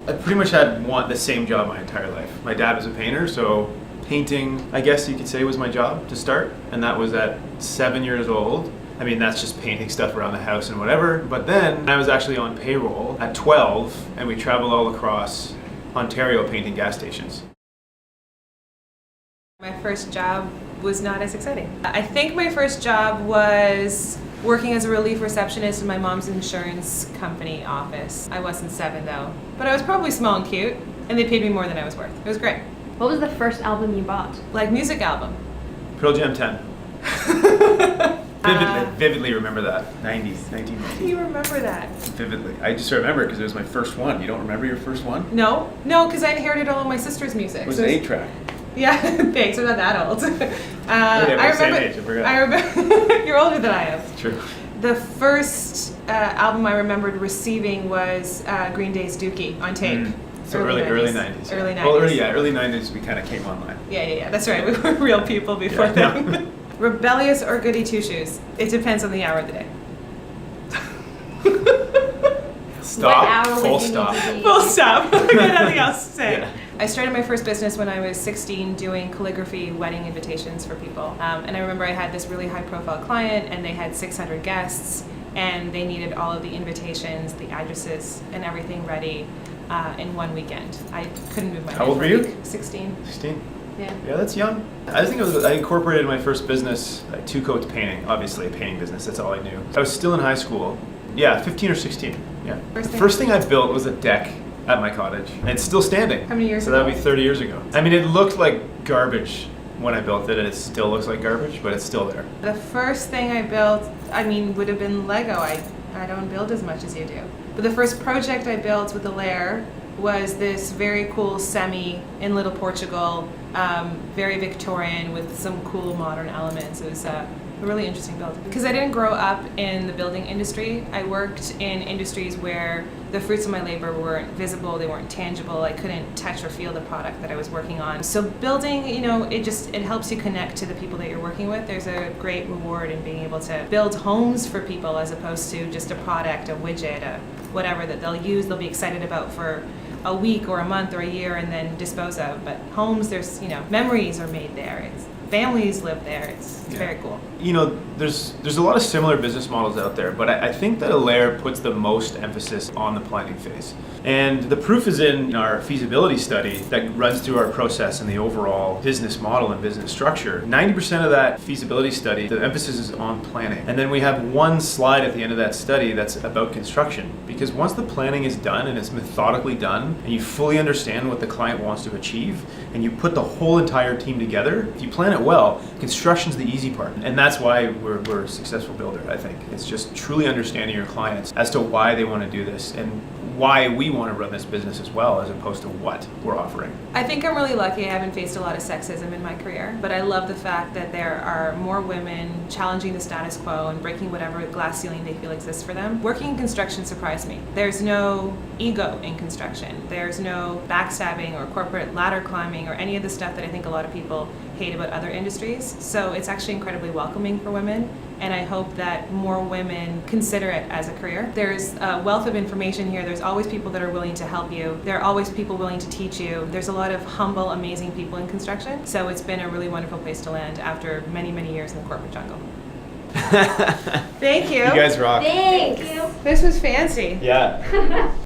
I pretty much had the same job my entire life. My dad was a painter, so painting, I guess you could say, was my job to start, and that was at 7 years old. I mean, that's just painting stuff around the house and whatever. But then I was actually on payroll at 12, and we traveled all across Ontario painting gas stations. My first job was not as exciting. I think my first job was working as a relief receptionist in my mom's insurance company office. I wasn't 7 though, but I was probably small and cute, and they paid me more than I was worth. It was great. What was the first album you bought? Like music album. Pearl Jam 10. Vividly remember that. 90s, 1990s. You remember that? Vividly. I just remember it because it was my first one. You don't remember your first one? No, because I inherited all of my sister's music. It was an 8-track. Yeah, thanks. I'm not that old. I remember. Same age, I forgot. I remember. You're older than I am. True. The first album I remembered receiving was Green Day's Dookie on tape. So early 90s. Early 90s. Well, early 90s we kind of came online. Yeah. That's right. We were real people before then. Rebellious or goody two-shoes? It depends on the hour of the day. Stop. Full stop. Full stop. I got nothing else to say. Yeah. I started my first business when I was 16 doing calligraphy wedding invitations for people. And I remember I had this really high-profile client, and they had 600 guests, and they needed all of the invitations, the addresses, and everything ready in one weekend. I couldn't move my How old were you? 16. 16? Yeah. Yeah, that's young. I think I incorporated my first business, two coats painting, obviously a painting business, that's all I knew. I was still in high school. Yeah, 15 or 16. Yeah. The first thing I built was a deck at my cottage, and it's still standing. How many years ago? So that would be 30 years ago. I mean, it looked like garbage when I built it, and it still looks like garbage, but it's still there. The first thing I built, would have been Lego. I don't build as much as you do. But the first project I built with Alair was this very cool semi in Little Portugal, very Victorian with some cool modern elements. It was a really interesting build. Because I didn't grow up in the building industry. I worked in industries where the fruits of my labor weren't visible, they weren't tangible. I couldn't touch or feel the product that I was working on. So building, it helps you connect to the people that you're working with. There's a great reward in being able to build homes for people as opposed to just a product, a widget, whatever that they'll use, they'll be excited about for a week or a month or a year and then dispose of. But homes, there's, memories are made there. Families live there. It's very cool. There's a lot of similar business models out there, but I think that Alair puts the most emphasis on the planning phase. And the proof is in our feasibility study that runs through our process and the overall business model and business structure. 90% of that feasibility study, the emphasis is on planning. And then we have one slide at the end of that study that's about construction. Because once the planning is done and it's methodically done, and you fully understand what the client wants to achieve, and you put the whole entire team together, if you plan it well, construction's the easy part. And that's why we're a successful builder, I think. It's just truly understanding your clients as to why they want to do this and why we want to run this business as well, as opposed to what we're offering. I think I'm really lucky. I haven't faced a lot of sexism in my career, but I love the fact that there are more women challenging the status quo and breaking whatever glass ceiling they feel exists for them. Working in construction surprised me. There's no ego in construction. There's no backstabbing or corporate ladder climbing or any of the stuff that I think a lot of people hate about other industries. So it's actually incredibly welcoming for women, and I hope that more women consider it as a career. There's a wealth of information here. There's always people that are willing to help you. There are always people willing to teach you. There's a lot of humble, amazing people in construction. So it's been a really wonderful place to land after many, many years in the corporate jungle. Thank you. You guys rock. Thank you. This was fancy. Yeah.